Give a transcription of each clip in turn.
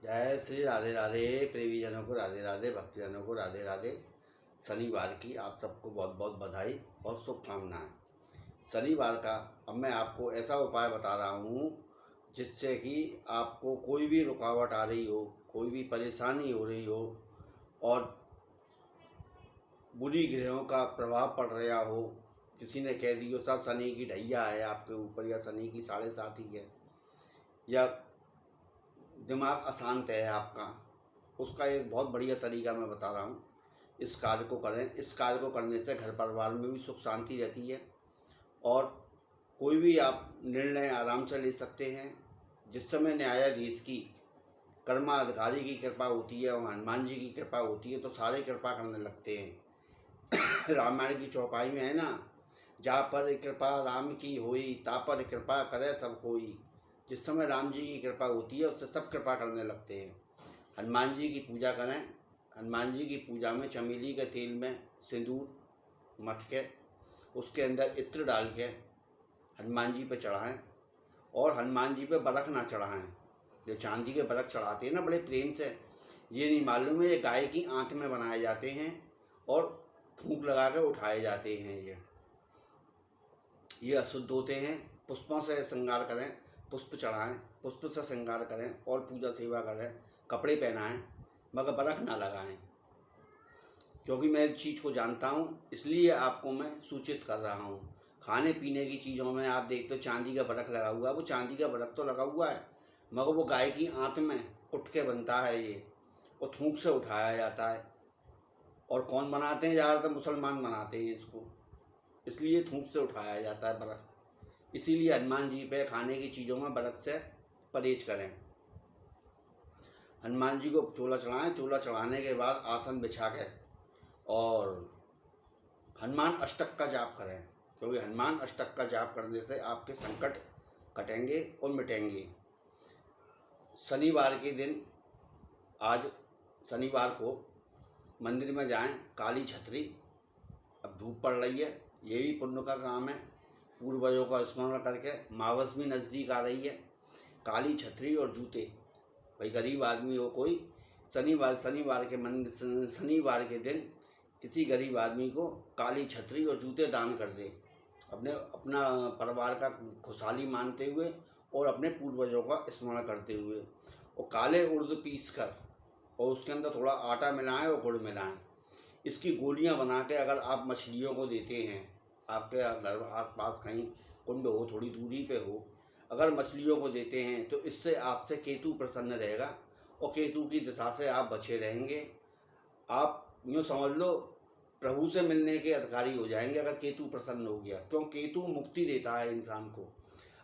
जय श्री राधे राधे। प्रेमीजनों को राधे राधे, भक्तजनों को राधे राधे। शनिवार की आप सबको बहुत बहुत बधाई और शुभकामनाएं। शनिवार का अब मैं आपको ऐसा उपाय बता रहा हूँ जिससे कि आपको कोई भी रुकावट आ रही हो, कोई भी परेशानी हो रही हो और बुरी ग्रहों का प्रभाव पड़ रहा हो, किसी ने कह दियो सर शनि की ढैया है आपके ऊपर, या शनि की 7.5 है, या दिमाग अशांत है आपका, उसका एक बहुत बढ़िया तरीका मैं बता रहा हूँ। इस कार्य को करें। इस कार्य को करने से घर परिवार में भी सुख शांति रहती है और कोई भी आप निर्णय आराम से ले सकते हैं। जिस समय न्यायाधीश की कर्माधिकारी की कृपा होती है और हनुमान जी की कृपा होती है तो सारे कृपा करने लगते हैं। रामायण की चौपाई में है ना, जा पर कृपा राम की होई, ता पर कृपा करे सब कोई। जिस समय राम जी की कृपा होती है उससे सब कृपा करने लगते हैं। हनुमान जी की पूजा करें। हनुमान जी की पूजा में चमेली के तेल में सिंदूर मथ के उसके अंदर इत्र डाल के हनुमान जी पे चढ़ाएं और हनुमान जी पे बरख ना चढ़ाएं। जो चांदी के बरख चढ़ाते हैं ना बड़े प्रेम से, ये नहीं मालूम है ये गाय की आंत में बनाए जाते हैं और थूक लगा के उठाए जाते हैं। ये अशुद्ध होते हैं। पुष्पों से श्रृंगार करें, पुष्प चढ़ाएं, पुष्प से श्रृंगार करें और पूजा सेवा करें, कपड़े पहनाएं, मगर बरख ना लगाएं। क्योंकि मैं इस चीज़ को जानता हूँ इसलिए आपको मैं सूचित कर रहा हूँ। खाने पीने की चीज़ों में आप देखते हो चांदी का बरख लगा हुआ है, वो चांदी का बरख तो लगा हुआ है मगर वो गाय की आंत में उठ के बनता है ये, और थूक से उठाया जाता है। और कौन बनाते हैं? ज़्यादातर मुसलमान बनाते हैं इसको, इसलिए थूक से उठाया जाता है बरख। इसीलिए हनुमान जी पे खाने की चीज़ों में बरख से परहेज करें। हनुमान जी को चोला चढ़ाएं। चोला चढ़ाने के बाद आसन बिछा के और हनुमान अष्टक का जाप करें, क्योंकि हनुमान अष्टक का जाप करने से आपके संकट कटेंगे और मिटेंगे। शनिवार के दिन, आज शनिवार को मंदिर में जाएं, काली छतरी, अब धूप पड़ रही है, ये भी पुण्य का काम है। पूर्वजों का स्मरण करके मावस भी नज़दीक आ रही है। काली छतरी और जूते, भाई गरीब आदमी हो कोई, शनिवार के दिन किसी गरीब आदमी को काली छतरी और जूते दान कर दे, अपना परिवार का खुशहाली मानते हुए और अपने पूर्वजों का स्मरण करते हुए। और काले उड़द पीस कर और उसके अंदर थोड़ा आटा मिलाएं और गुड़ मिलाएं। इसकी गोलियां बना के अगर आप मछलियों को देते हैं, आपके घर आसपास कहीं कुंड हो, थोड़ी दूरी पे हो, अगर मछलियों को देते हैं तो इससे आपसे केतु प्रसन्न रहेगा और केतु की दिशा से आप बचे रहेंगे। आप यूँ समझ लो प्रभु से मिलने के अधिकारी हो जाएंगे अगर केतु प्रसन्न हो गया। क्यों? केतु मुक्ति देता है इंसान को,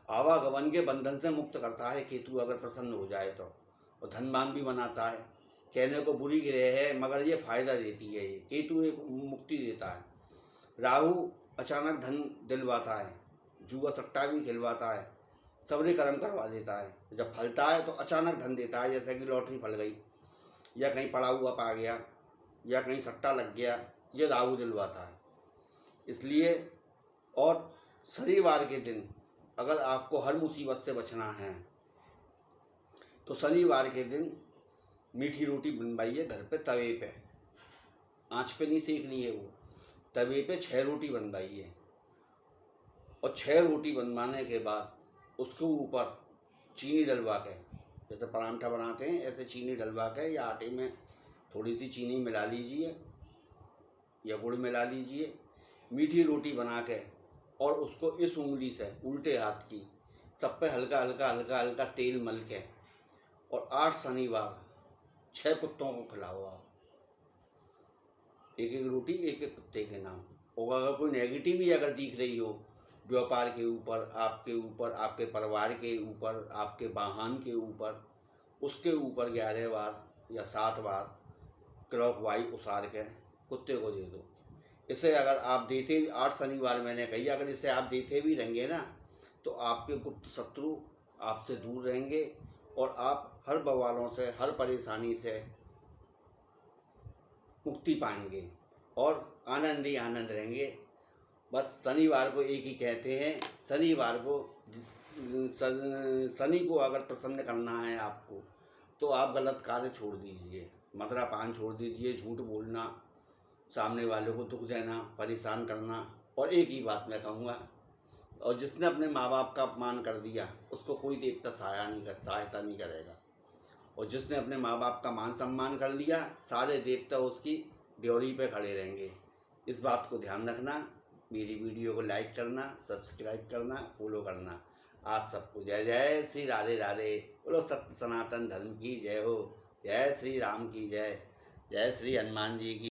आवागमन के बंधन से मुक्त करता है केतु अगर प्रसन्न हो जाए तो, और धनवान भी बनाता है। कहने को बुरी ग्रह है मगर ये फायदा देती है। ये केतु एक मुक्ति देता है। राहु अचानक धन दिलवाता है, जुआ सट्टा भी खिलवाता है, सबरे कर्म करवा देता है। जब फलता है तो अचानक धन देता है, जैसे कि लॉटरी फल गई या कहीं पड़ा हुआ पा गया या कहीं सट्टा लग गया, ये राहु दिलवाता है। इसलिए, और शनिवार के दिन अगर आपको हर मुसीबत से बचना है तो शनिवार के दिन मीठी रोटी बनवाइए घर पे, तवे पे, आँच पे नहीं सेकनी है, वो तवे पे 6 रोटी बनवाइए। और 6 रोटी बनवाने के बाद उसके ऊपर चीनी डलवा के, जैसे परांठा बनाते हैं ऐसे चीनी डलवा के, या आटे में थोड़ी सी चीनी मिला लीजिए या गुड़ मिला लीजिए, मीठी रोटी बना के और उसको इस उंगली से उल्टे हाथ की सब पे हल्का हल्का हल्का हल्का तेल मल के और 8 शनिवार 6 कुत्तों को खिलाओ आप। एक एक रोटी एक एक कुत्ते के नाम। और अगर कोई नेगेटिव अगर दिख रही हो व्यापार के ऊपर, आपके परिवार के ऊपर, आपके वाहन के ऊपर, उसके ऊपर 11 बार या 7 बार क्लॉकवाइज उसार के कुत्ते को दे दो। इसे अगर आप देते, 8 शनिवार मैंने कही, अगर इसे आप देते भी रहेंगे ना तो आपके गुप्त शत्रु आपसे दूर रहेंगे और आप हर बवालों से, हर परेशानी से मुक्ति पाएंगे और आनंद ही आनंद रहेंगे। बस शनिवार को एक ही कहते हैं, शनिवार को शनि को अगर प्रसन्न करना है आपको तो आप गलत कार्य छोड़ दीजिए, मदिरापान छोड़ दीजिए, झूठ बोलना, सामने वाले को दुख देना, परेशान करना। और एक ही बात मैं कहूँगा, और जिसने अपने माँ बाप का अपमान कर दिया उसको कोई देवता सहायता नहीं करेगा, और जिसने अपने माँ बाप का मान सम्मान कर लिया सारे देवता उसकी ड्योरी पे खड़े रहेंगे। इस बात को ध्यान रखना। मेरी वीडियो को लाइक करना, सब्सक्राइब करना, फॉलो करना। आप सबको जय जय श्री राधे राधे। बोलो सत्य सनातन धर्म की जय हो। जय श्री राम की जय, जय श्री हनुमान जी की।